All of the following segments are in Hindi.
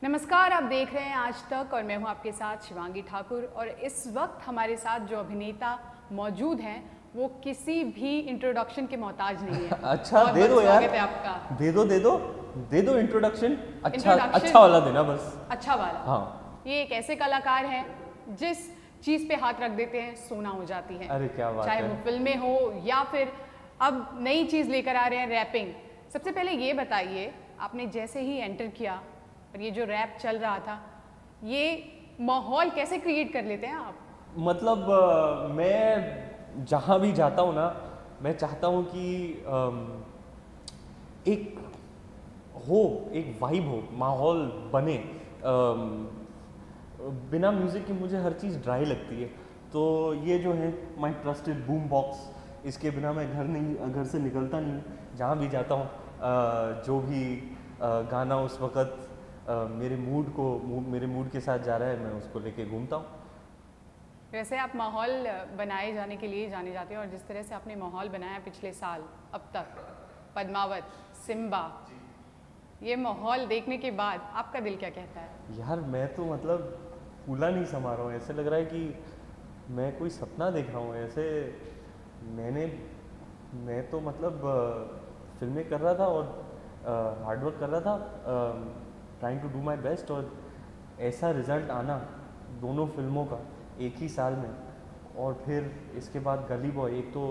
नमस्कार, आप देख रहे हैं आज तक और मैं हूं आपके साथ शिवांगी ठाकुर। और इस वक्त हमारे साथ जो अभिनेता मौजूद हैं वो किसी भी इंट्रोडक्शन के मोहताज नहीं है। अच्छा दे दो यार, स्वागत है आपका। दे दो इंट्रोडक्शन। अच्छा वाला देना बस। अच्छा वाला। हाँ। ये एक ऐसे कलाकार हैं जिस चीज पे हाथ रख देते हैं सोना हो जाती है। अरे क्या बात चाहे है। वो फिल्में हो या फिर अब नई चीज लेकर आ रहे हैं रैपिंग। सबसे पहले ये बताइए, आपने जैसे ही एंटर किया और ये जो रैप चल रहा था, ये माहौल कैसे क्रिएट कर लेते हैं आप? मतलब मैं जहाँ भी जाता हूँ ना, मैं चाहता हूँ कि एक वाइब हो, माहौल बने। बिना म्यूज़िक के मुझे हर चीज़ ड्राई लगती है। तो ये जो है माय ट्रस्टेड बूम बॉक्स, इसके बिना मैं घर से निकलता नहीं हूँ। जहाँ भी जाता हूँ, जो भी गाना उस वक़्त मेरे मूड के साथ जा रहा है, मैं उसको लेके घूमता हूँ। वैसे आप माहौल बनाए जाने के लिए जाने जाते हैं और जिस तरह से आपने माहौल बनाया पिछले साल अब तक, पद्मावत, सिम्बा, ये माहौल देखने के बाद आपका दिल क्या कहता है? यार मैं तो मतलब फूला नहीं समा रहा हूँ, ऐसे लग रहा है कि मैं कोई सपना देख रहा हूँ। ऐसे मैं तो मतलब फिल्में कर रहा था और हार्डवर्क कर रहा था, trying to do my best, और ऐसा रिज़ल्ट आना दोनों फिल्मों का एक ही साल में। और फिर इसके बाद गली बॉय, एक तो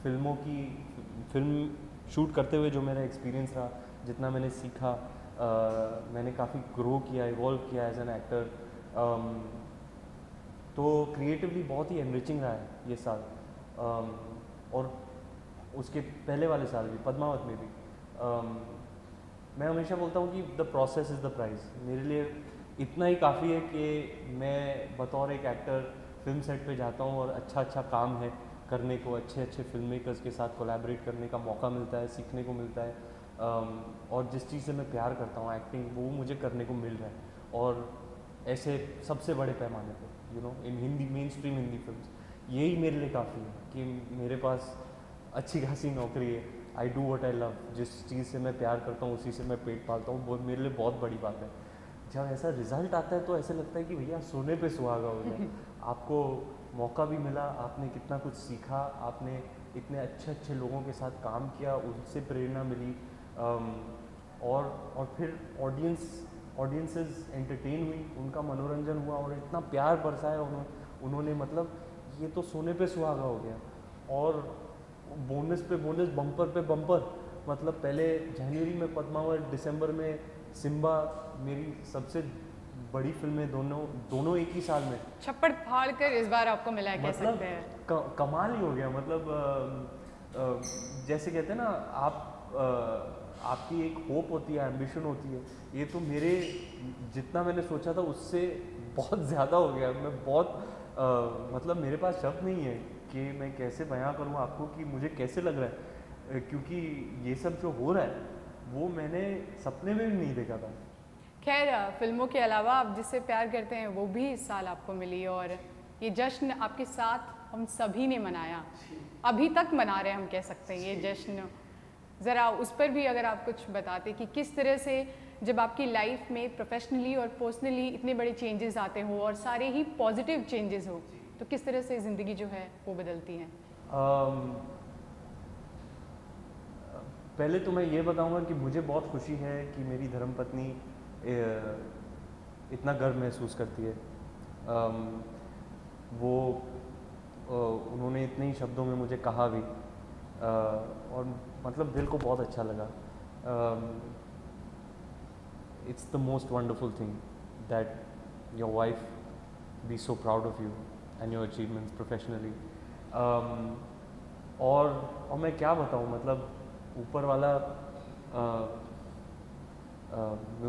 फिल्म शूट करते हुए जो मेरा एक्सपीरियंस रहा, जितना मैंने सीखा, मैंने काफ़ी ग्रो किया, इवॉल्व किया एज एन एक्टर। तो क्रिएटिवली बहुत ही एनरिचिंग रहा है ये साल। और उसके पहले वाले साल भी, पद्मावत में भी, मैं हमेशा बोलता हूँ कि the process is the prize. मेरे लिए इतना ही काफ़ी है कि मैं बतौर एक एक्टर फिल्म सेट पे जाता हूँ और अच्छा काम है करने को, अच्छे फिल्म मेकर्स के साथ कोलैबोरेट करने का मौका मिलता है, सीखने को मिलता है। और जिस चीज़ से मैं प्यार करता हूँ, एक्टिंग, वो मुझे करने को मिल रहा है। और ऐसे सबसे बड़े पैमाने पे इन Hindi, mainstream Hindi films, यही मेरे लिए काफ़ी है कि मेरे पास अच्छी खासी नौकरी है। I do what I love, जिस चीज़ से मैं प्यार करता हूँ उसी से मैं पेट पालता हूँ। वो मेरे लिए बहुत बड़ी बात है। जब ऐसा रिजल्ट आता है तो ऐसे लगता है कि भैया सोने पे सुहागा हो गया। आपको मौका भी मिला, आपने कितना कुछ सीखा, आपने इतने अच्छे लोगों के साथ काम किया, उनसे प्रेरणा मिली, और फिर ऑडियंसेस एंटरटेन हुई, उनका मनोरंजन हुआ और इतना प्यार बरसाया उन्होंने। मतलब ये तो सोने पे सुहागा हो गया। और बोनस पे बोनस, बम्पर पे बम्पर। मतलब पहले जनवरी में पद्मावत, दिसंबर में सिम्बा, मेरी सबसे बड़ी फिल्में दोनों एक ही साल में। छप्पड़ फाड़ कर इस बार आपको मिला है, कह मतलब सकते हैं। कमाल ही हो गया। मतलब जैसे कहते हैं ना, आपकी एक होप होती है, एम्बिशन होती है। ये तो मेरे जितना मैंने सोचा था उससे बहुत ज़्यादा हो गया। मैं बहुत मतलब मेरे पास शब्द नहीं है कि मैं कैसे बयां करूं आपको कि मुझे कैसे लग रहा है, क्योंकि ये सब जो हो रहा है वो मैंने सपने में भी नहीं देखा था। खैर, फिल्मों के अलावा आप जिससे प्यार करते हैं वो भी इस साल आपको मिली और ये जश्न आपके साथ हम सभी ने मनाया, अभी तक मना रहे हैं हम कह सकते हैं ये जश्न। ज़रा उस पर भी अगर आप कुछ बताते कि किस तरह से जब आपकी लाइफ में प्रोफेशनली और पर्सनली इतने बड़े चेंजेस आते हो और सारे ही पॉजिटिव चेंजेस हो, तो किस तरह से ज़िंदगी जो है वो बदलती है? पहले तो मैं ये बताऊंगा कि मुझे बहुत खुशी है कि मेरी धर्मपत्नी इतना गर्व महसूस करती है। वो उन्होंने इतने ही शब्दों में मुझे कहा भी, और मतलब दिल को बहुत अच्छा लगा। It's the most wonderful thing that your wife be so proud of you and your achievements professionally. और मैं क्या बताऊँ, मतलब ऊपर वाला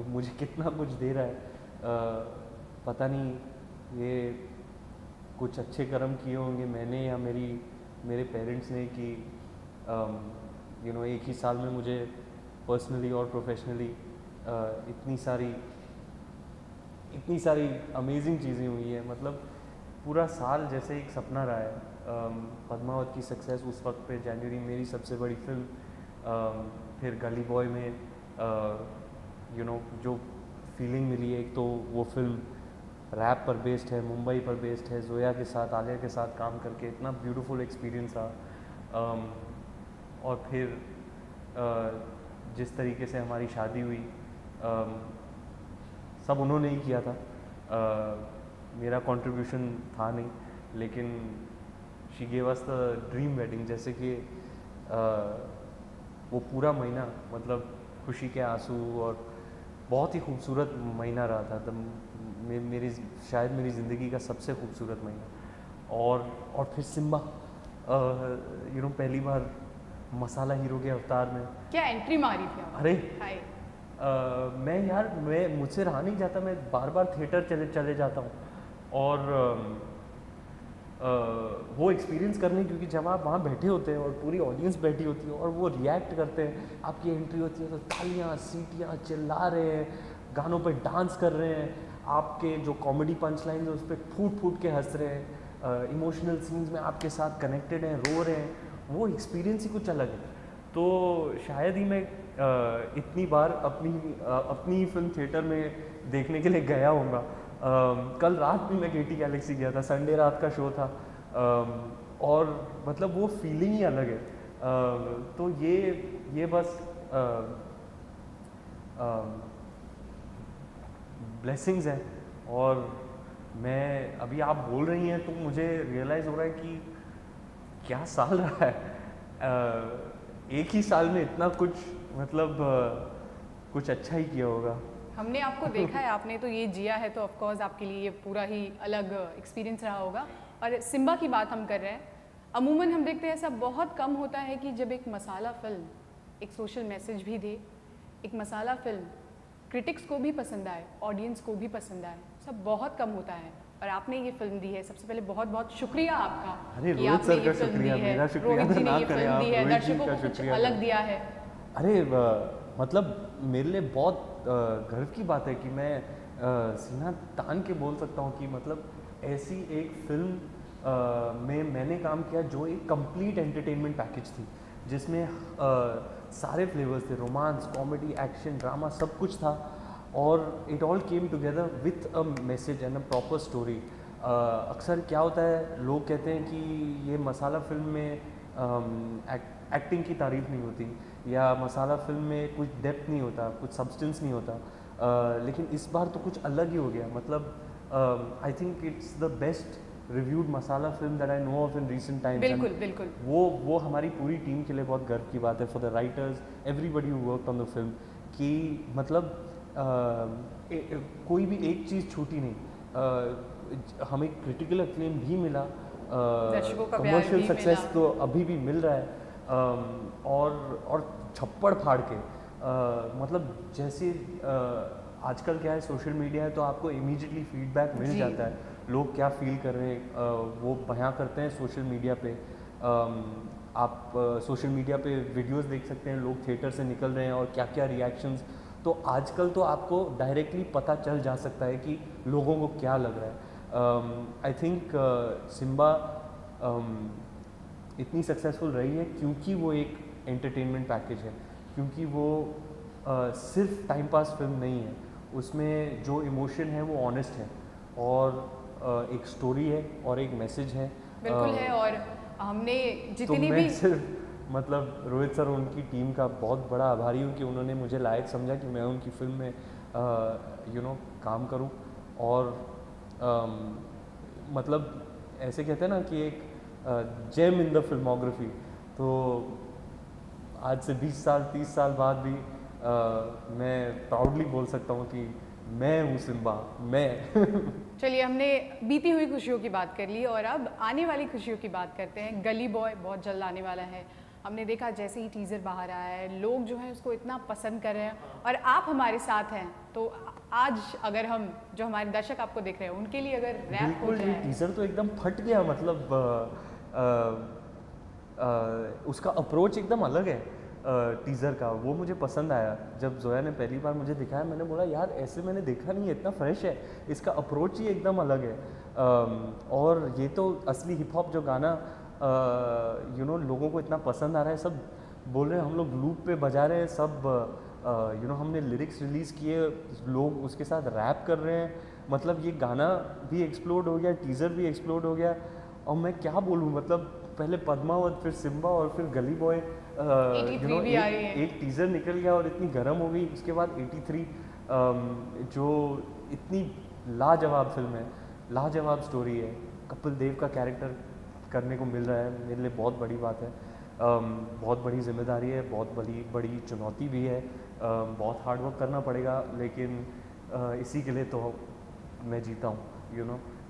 मुझे कितना कुछ दे रहा है, पता नहीं ये कुछ अच्छे कर्म किए होंगे मैंने या मेरे पेरेंट्स ने कि एक ही साल में मुझे पर्सनली और प्रोफेशनली इतनी सारी अमेजिंग चीज़ें हुई हैं। मतलब पूरा साल जैसे एक सपना रहा है। पद्मावत की सक्सेस उस वक्त पे, जनवरी मेरी सबसे बड़ी फिल्म, फिर गली बॉय में जो फीलिंग मिली है, एक तो वो फिल्म रैप पर बेस्ड है, मुंबई पर बेस्ड है, जोया के साथ, आलिया के साथ काम करके इतना ब्यूटीफुल एक्सपीरियंस था। और फिर जिस तरीके से हमारी शादी हुई, सब उन्होंने ही किया था, मेरा कंट्रीब्यूशन था नहीं, लेकिन she gave us the dream wedding. जैसे कि वो पूरा महीना मतलब खुशी के आंसू और बहुत ही खूबसूरत महीना रहा था। तब मेरी शायद मेरी ज़िंदगी का सबसे खूबसूरत महीना। और फिर सिम्बा, पहली बार मसाला हीरो के अवतार में क्या एंट्री मारी थी आप? अरे हाय। मैं मुझसे रहा नहीं जाता, मैं बार बार थिएटर चले जाता हूँ। और वो एक्सपीरियंस करने, क्योंकि जब आप वहाँ बैठे होते हैं और पूरी ऑडियंस बैठी होती है और वो रिएक्ट करते हैं, आपकी एंट्री होती है तो तालियाँ, सीटियाँ, चिल्ला रहे हैं, गानों पे डांस कर रहे हैं, आपके जो कॉमेडी पंच लाइन है उस पर फूट फूट के हंस रहे हैं, इमोशनल सीन्स में आपके साथ कनेक्टेड हैं, रो रहे हैं, वो एक्सपीरियंस ही कुछ अलग है। तो शायद ही मैं इतनी बार अपनी फिल्म थिएटर में देखने के लिए गया होऊंगा। कल रात भी मैं केटी गैलेक्सी गया था, संडे रात का शो था, और मतलब वो फीलिंग ही अलग है। तो ये बस ब्लेसिंग्स हैं। और मैं अभी आप बोल रही हैं तो मुझे रियलाइज़ हो रहा है कि क्या साल रहा है। एक ही साल में इतना कुछ, मतलब कुछ अच्छा ही किया होगा। हमने आपको देखा है, आपने तो ये जिया है, तो ऑफ कोर्स आपके लिए ये पूरा ही अलग एक्सपीरियंस रहा होगा। और सिम्बा की बात हम कर रहे हैं, अमूमन हम देखते हैं ऐसा बहुत कम होता है कि जब एक मसाला फिल्म एक सोशल मैसेज भी दे, एक मसाला फिल्म क्रिटिक्स को भी पसंद आए, ऑडियंस को भी पसंद आए, सब बहुत कम होता है। और आपने ये फिल्म दी है, सबसे पहले बहुत बहुत शुक्रिया आपका कि आपने ये फिल्म दी है, रोहित जी ने ये फिल्म दी है, दर्शकों को कुछ अलग दिया है। अरे मतलब मेरे लिए बहुत गर्व की बात है कि मैं सीना तान के बोल सकता हूँ कि मतलब ऐसी एक फिल्म में मैंने काम किया जो एक कंप्लीट एंटरटेनमेंट पैकेज थी, जिसमें सारे फ्लेवर्स थे, रोमांस, कॉमेडी, एक्शन, ड्रामा, सब कुछ था। और it all came together with a message and a proper story. अक्सर क्या होता है, लोग कहते हैं कि ये मसाला फिल्म में एक्टिंग की तारीफ नहीं होती, या मसाला फिल्म में कुछ डेप्थ नहीं होता, कुछ सब्सटेंस नहीं होता, लेकिन इस बार तो कुछ अलग ही हो गया। मतलब I think it's the best reviewed masala film that I know of in recent times. बिल्कुल बिल्कुल, वो हमारी पूरी टीम के लिए बहुत गर्व की बात है, for the writers, everybody who worked on the film, कि मतलब कोई भी एक चीज़ छूटी नहीं। हमें क्रिटिकल एक्लेम भी मिला, कमर्शियल सक्सेस तो अभी भी मिल रहा है, और छप्पड़ फाड़ के, मतलब जैसे आजकल क्या है, सोशल मीडिया है तो आपको इमीडिएटली फीडबैक मिल जाता है, लोग क्या फील कर रहे हैं वो बयां करते हैं सोशल मीडिया पे। आप सोशल मीडिया पे वीडियोस देख सकते हैं, लोग थिएटर से निकल रहे हैं और क्या क्या रिएक्शंस। तो आजकल तो आपको डायरेक्टली पता चल जा सकता है कि लोगों को क्या लग रहा है। आई थिंक सिम्बा इतनी सक्सेसफुल रही है क्योंकि वो एक एंटरटेनमेंट पैकेज है, क्योंकि वो सिर्फ टाइम पास फिल्म नहीं है, उसमें जो इमोशन है वो ऑनेस्ट है, और एक स्टोरी है और एक मैसेज है। बिल्कुल है। और हमने जितनी तो भी मैं सिर्फ मतलब रोहित सर उनकी टीम का बहुत बड़ा आभारी हूँ कि उन्होंने मुझे लायक समझा कि मैं उनकी फिल्म में काम करूँ। और मतलब ऐसे कहते हैं ना कि एक जेम इन द फिल्मोग्राफी। तो आज से 20 साल 30 साल बाद भी मैं प्राउडली बोल सकता हूँ कि मैं हूँ सिम्बा, मैं। चलिए, हमने बीती हुई खुशियों की बात कर ली और अब आने वाली खुशियों की बात करते हैं। गली बॉय बहुत जल्द आने वाला है। हमने देखा जैसे ही टीज़र बाहर आया है, लोग जो है उसको इतना पसंद कर रहे हैं, और आप हमारे साथ हैं। तो आज अगर हम, जो हमारे दर्शक आपको देख रहे हैं, उनके लिए अगर रैप हो जाए। टीज़र तो एकदम फट गया, मतलब उसका अप्रोच एकदम अलग है टीज़र का, वो मुझे पसंद आया। जब जोया ने पहली बार मुझे दिखाया, मैंने बोला यार ऐसे मैंने देखा नहीं है, इतना फ्रेश है, इसका अप्रोच ही एकदम अलग है। और ये तो असली हिप हॉप जो गाना लोगों को इतना पसंद आ रहा है, सब बोल रहे हैं, हम लोग लूप पे बजा रहे हैं, सब हमने लिरिक्स रिलीज़ किए, लोग उसके साथ रैप कर रहे हैं, मतलब ये गाना भी एक्सप्लोड हो गया, टीज़र भी एक्सप्लोड हो गया, और मैं क्या बोलूँ, मतलब पहले पद्मावत, फिर सिम्बा, और फिर गली बॉय, एक टीज़र निकल गया और इतनी गर्म हो गई। उसके बाद 83 जो इतनी लाजवाब फिल्म है, लाजवाब स्टोरी है, कपिल देव का कैरेक्टर करने को मिल रहा है, मेरे लिए बहुत बड़ी बात है। बहुत बड़ी जिम्मेदारी है, बहुत बड़ी चुनौती भी है, बहुत हार्ड वर्क करना पड़ेगा, लेकिन इसी के लिए तो मैं जीता हूँ,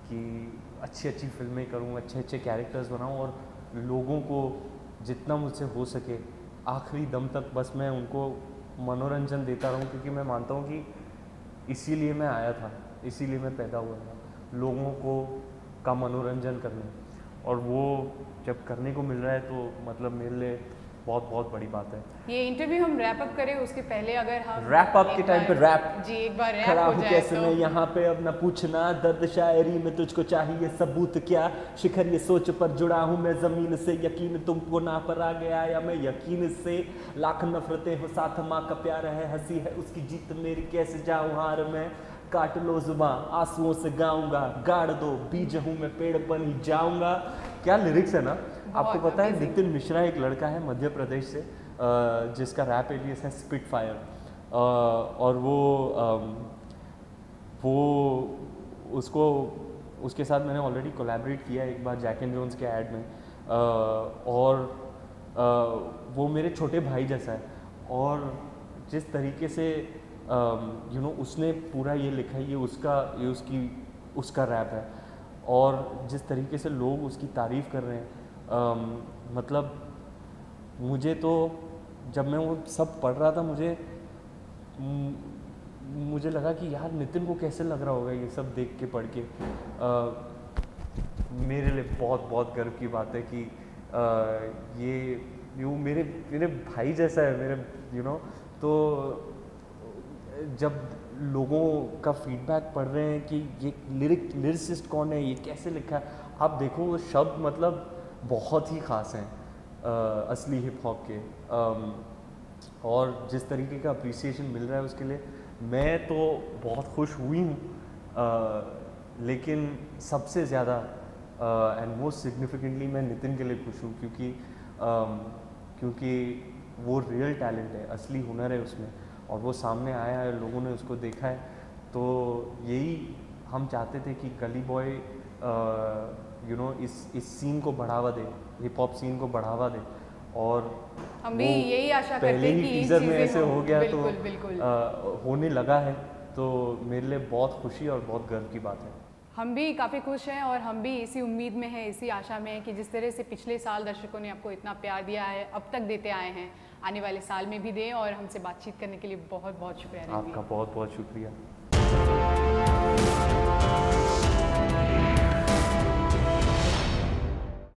कि अच्छी अच्छी फिल्में करूँ, अच्छे अच्छे कैरेक्टर्स बनाऊँ, और लोगों को जितना मुझसे हो सके आखिरी दम तक बस मैं उनको मनोरंजन देता रहूँ, क्योंकि मैं मानता हूँ कि इसीलिए मैं आया था, इसीलिए मैं पैदा हुआ था, लोगों का मनोरंजन करने, और वो जब करने को मिल रहा है तो मतलब मेरे लिए बहुत बहुत बड़ी बात है। ये इंटरव्यू हम रैप अप करें, उसके पहले अगर हम रैप अप के टाइम पे रैप जी एक बार रैप खड़ा हो हूँ जाए कैसे तो मैं यहाँ पे, अब ना पूछना दर्द शायरी में तुझको चाहिए सबूत क्या, शिखर ये सोच पर जुड़ा हूँ मैं ज़मीन से, यकीन तुमको ना पर आ गया या मैं यकीन से, लाख नफरतें हो साथ माँ का प्यार है, हंसी है उसकी जीत मेरी, कैसे जाऊँ हार में, काट लो जुबां आंसुओं से गाऊंगा, गाड़ दो बीज हूँ मैं पेड़ बन ही जाऊंगा। क्या लिरिक्स है ना। आपको पता है नितिन मिश्रा एक लड़का है मध्य प्रदेश से, जिसका रैप एलियस है स्पिट फायर, और वो उसको उसके साथ मैंने ऑलरेडी कोलैबोरेट किया एक बार जैक एंड जोन्स के ऐड में, और वो मेरे छोटे भाई जैसा है, और जिस तरीके से उसने पूरा ये लिखा है, ये उसका रैप है, और जिस तरीके से लोग उसकी तारीफ़ कर रहे हैं, मतलब मुझे तो जब मैं वो सब पढ़ रहा था मुझे लगा कि यार नितिन को कैसे लग रहा होगा ये सब देख के पढ़ के। मेरे लिए बहुत बहुत गर्व की बात है कि ये मेरे भाई जैसा है मेरे तो जब लोगों का फीडबैक पढ़ रहे हैं कि ये लिरिसिस्ट कौन है, ये कैसे लिखा है, आप देखो वो शब्द मतलब बहुत ही ख़ास हैं असली हिप हॉप के, और जिस तरीके का अप्रिसिएशन मिल रहा है उसके लिए मैं तो बहुत खुश हुई हूँ, लेकिन सबसे ज़्यादा एंड मोस्ट सिग्निफिकेंटली मैं नितिन के लिए खुश हूँ, क्योंकि वो रियल टैलेंट है, असली हुनर है उसमें, और वो सामने आया है, लोगों ने उसको देखा है, तो यही हम चाहते थे कि गली बॉय इस सीन को बढ़ावा दे, हिप हॉप सीन को बढ़ावा दे, और हम भी यही आशा करते हैं कि टीजर में ऐसे हो गया, बिल्कुल। होने लगा है, तो मेरे लिए बहुत खुशी और बहुत गर्व की बात है। हम भी काफ़ी खुश हैं, और हम भी इसी उम्मीद में हैं, इसी आशा में हैं कि जिस तरह से पिछले साल दर्शकों ने आपको इतना प्यार दिया है, अब तक देते आए हैं, आने वाले साल में भी दें, और हमसे बातचीत करने के लिए बहुत बहुत शुक्रिया। आपका बहुत बहुत शुक्रिया।